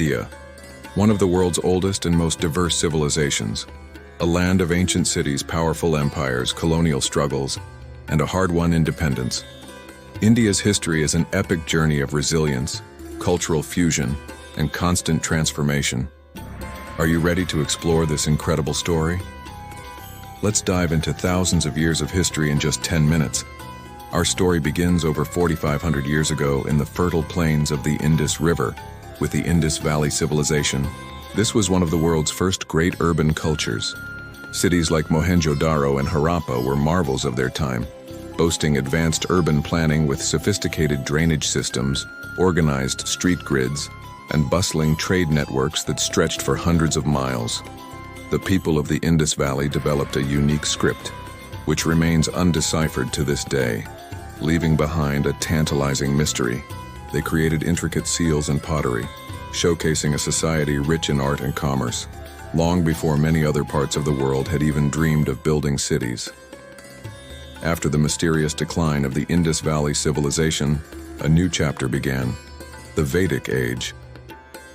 India, one of the world's oldest and most diverse civilizations, a land of ancient cities, powerful empires, colonial struggles, and a hard-won independence. India's history is an epic journey of resilience, cultural fusion, and constant transformation. Are you ready to explore this incredible story? Let's dive into thousands of years of history in just 10 minutes. Our story begins over 4,500 years ago in the fertile plains of the Indus River, with the Indus Valley civilization. This was one of the world's first great urban cultures. Cities like Mohenjo-daro and Harappa were marvels of their time, boasting advanced urban planning with sophisticated drainage systems, organized street grids, and bustling trade networks that stretched for hundreds of miles. The people of the Indus Valley developed a unique script, which remains undeciphered to this day, leaving behind a tantalizing mystery. They created intricate seals and pottery, showcasing a society rich in art and commerce, long before many other parts of the world had even dreamed of building cities. After the mysterious decline of the Indus Valley civilization, a new chapter began, the Vedic Age.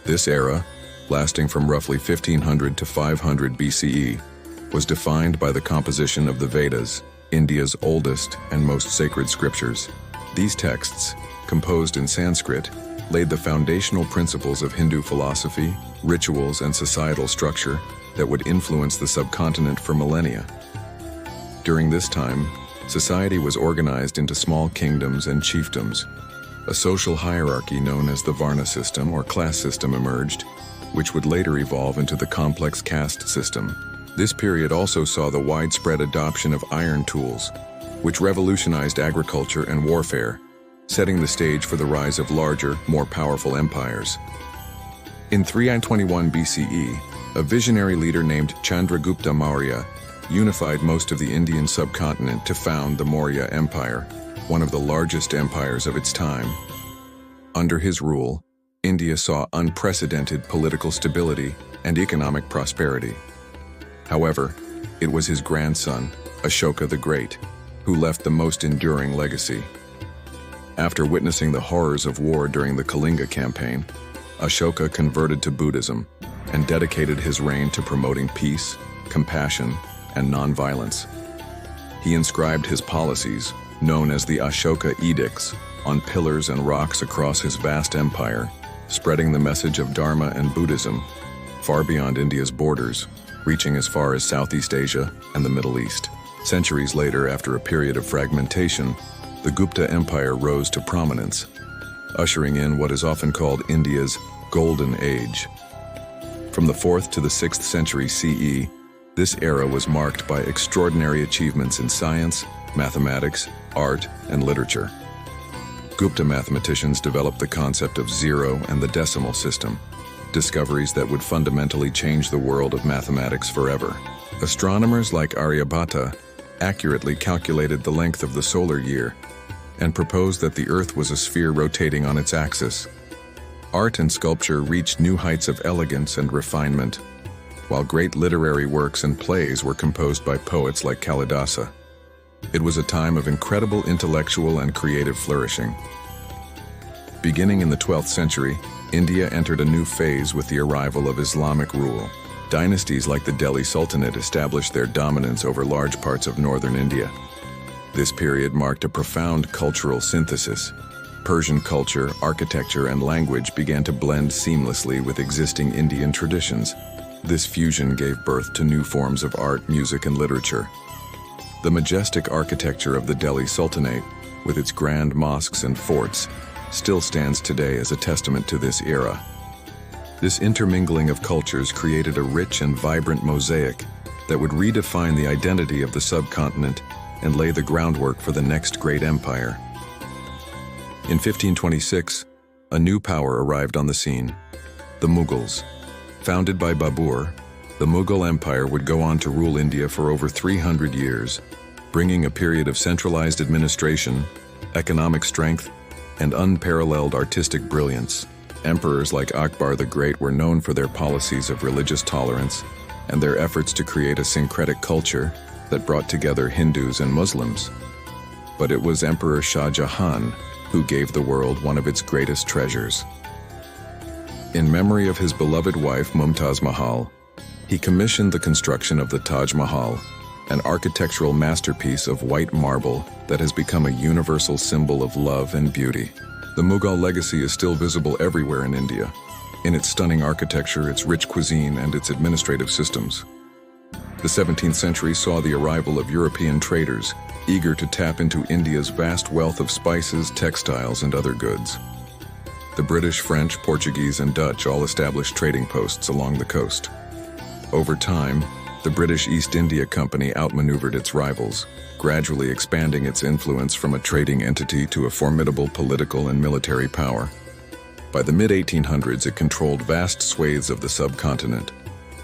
This era, lasting from roughly 1500 to 500 BCE, was defined by the composition of the Vedas, India's oldest and most sacred scriptures. These texts, composed in Sanskrit, laid the foundational principles of Hindu philosophy, rituals, and societal structure that would influence the subcontinent for millennia. During this time, society was organized into small kingdoms and chiefdoms. A social hierarchy known as the Varna system or class system emerged, which would later evolve into the complex caste system. This period also saw the widespread adoption of iron tools, which revolutionized agriculture and warfare, setting the stage for the rise of larger, more powerful empires. In 321 BCE, a visionary leader named Chandragupta Maurya unified most of the Indian subcontinent to found the Maurya Empire, one of the largest empires of its time. Under his rule, India saw unprecedented political stability and economic prosperity. However, it was his grandson, Ashoka the Great, who left the most enduring legacy. After witnessing the horrors of war during the Kalinga campaign, Ashoka converted to Buddhism and dedicated his reign to promoting peace, compassion, and nonviolence. He inscribed his policies, known as the Ashoka Edicts, on pillars and rocks across his vast empire, spreading the message of Dharma and Buddhism far beyond India's borders, reaching as far as Southeast Asia and the Middle East. Centuries later, after a period of fragmentation, the Gupta Empire rose to prominence, ushering in what is often called India's Golden Age. From the 4th to the 6th century CE, this era was marked by extraordinary achievements in science, mathematics, art, and literature. Gupta mathematicians developed the concept of zero and the decimal system, discoveries that would fundamentally change the world of mathematics forever. Astronomers like Aryabhata accurately calculated the length of the solar year and proposed that the Earth was a sphere rotating on its axis. Art and sculpture reached new heights of elegance and refinement, while great literary works and plays were composed by poets like Kalidasa. It was a time of incredible intellectual and creative flourishing. Beginning in the 12th century, India entered a new phase with the arrival of Islamic rule. Dynasties like the Delhi Sultanate established their dominance over large parts of northern India. This period marked a profound cultural synthesis. Persian culture, architecture, and language began to blend seamlessly with existing Indian traditions. This fusion gave birth to new forms of art, music, and literature. The majestic architecture of the Delhi Sultanate, with its grand mosques and forts, still stands today as a testament to this era. This intermingling of cultures created a rich and vibrant mosaic that would redefine the identity of the subcontinent and lay the groundwork for the next great empire. In 1526, a new power arrived on the scene, the Mughals. Founded by Babur, the Mughal Empire would go on to rule India for over 300 years, bringing a period of centralized administration, economic strength, and unparalleled artistic brilliance. Emperors like Akbar the Great were known for their policies of religious tolerance and their efforts to create a syncretic culture that brought together Hindus and Muslims. But it was Emperor Shah Jahan who gave the world one of its greatest treasures. In memory of his beloved wife Mumtaz Mahal, he commissioned the construction of the Taj Mahal, an architectural masterpiece of white marble that has become a universal symbol of love and beauty. The Mughal legacy is still visible everywhere in India, in its stunning architecture, its rich cuisine, and its administrative systems. The 17th century saw the arrival of European traders, eager to tap into India's vast wealth of spices, textiles, and other goods. The British, French, Portuguese, and Dutch all established trading posts along the coast. Over time, the British East India Company outmaneuvered its rivals, gradually expanding its influence from a trading entity to a formidable political and military power. By the mid-1800s, it controlled vast swathes of the subcontinent.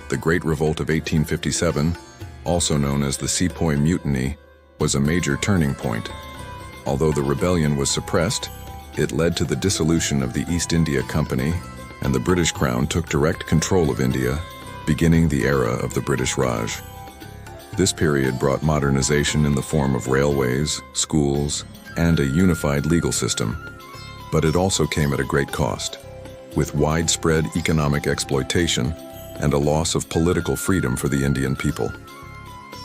The Great Revolt of 1857, also known as the Sepoy Mutiny, was a major turning point. Although the rebellion was suppressed, it led to the dissolution of the East India Company, and the British Crown took direct control of India, beginning the era of the British Raj. This period brought modernization in the form of railways, schools, and a unified legal system. But it also came at a great cost, with widespread economic exploitation and a loss of political freedom for the Indian people.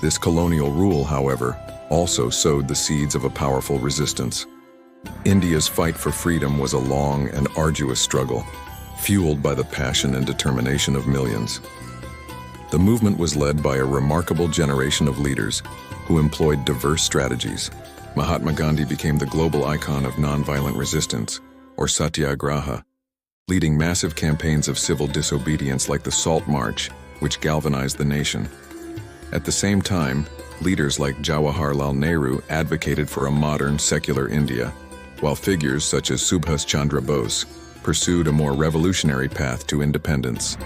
This colonial rule, however, also sowed the seeds of a powerful resistance. India's fight for freedom was a long and arduous struggle, fueled by the passion and determination of millions. The movement was led by a remarkable generation of leaders who employed diverse strategies. Mahatma Gandhi became the global icon of nonviolent resistance, or satyagraha, leading massive campaigns of civil disobedience like the Salt March, which galvanized the nation. At the same time, leaders like Jawaharlal Nehru advocated for a modern, secular India, while figures such as Subhas Chandra Bose pursued a more revolutionary path to independence.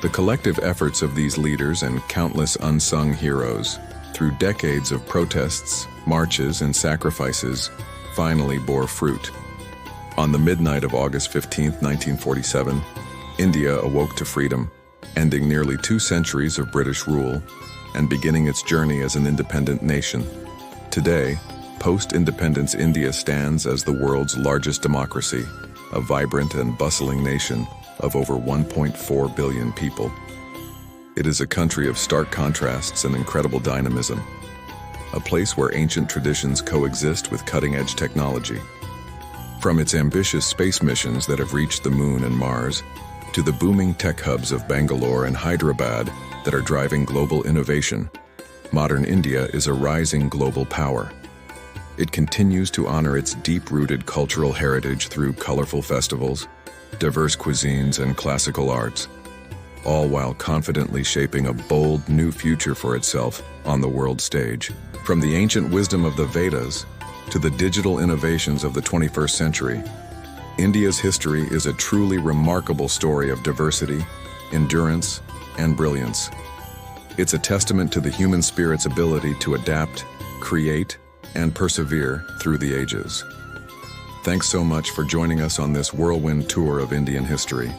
The collective efforts of these leaders and countless unsung heroes, through decades of protests, marches, and sacrifices, finally bore fruit. On the midnight of August 15, 1947, India awoke to freedom, ending nearly 2 centuries of British rule and beginning its journey as an independent nation. Today, post-independence India stands as the world's largest democracy, a vibrant and bustling nation of over 1.4 billion people. It is a country of stark contrasts and incredible dynamism, a place where ancient traditions coexist with cutting-edge technology. From its ambitious space missions that have reached the Moon and Mars, to the booming tech hubs of Bangalore and Hyderabad that are driving global innovation, modern India is a rising global power. It continues to honor its deep-rooted cultural heritage through colorful festivals, diverse cuisines, and classical arts, all while confidently shaping a bold new future for itself on the world stage. From the ancient wisdom of the Vedas to the digital innovations of the 21st century, India's history is a truly remarkable story of diversity, endurance, and brilliance. It's a testament to the human spirit's ability to adapt, create, and persevere through the ages. Thanks so much for joining us on this whirlwind tour of Indian history.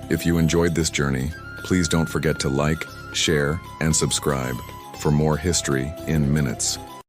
If you enjoyed this journey, please don't forget to like, share, and subscribe for more history in minutes.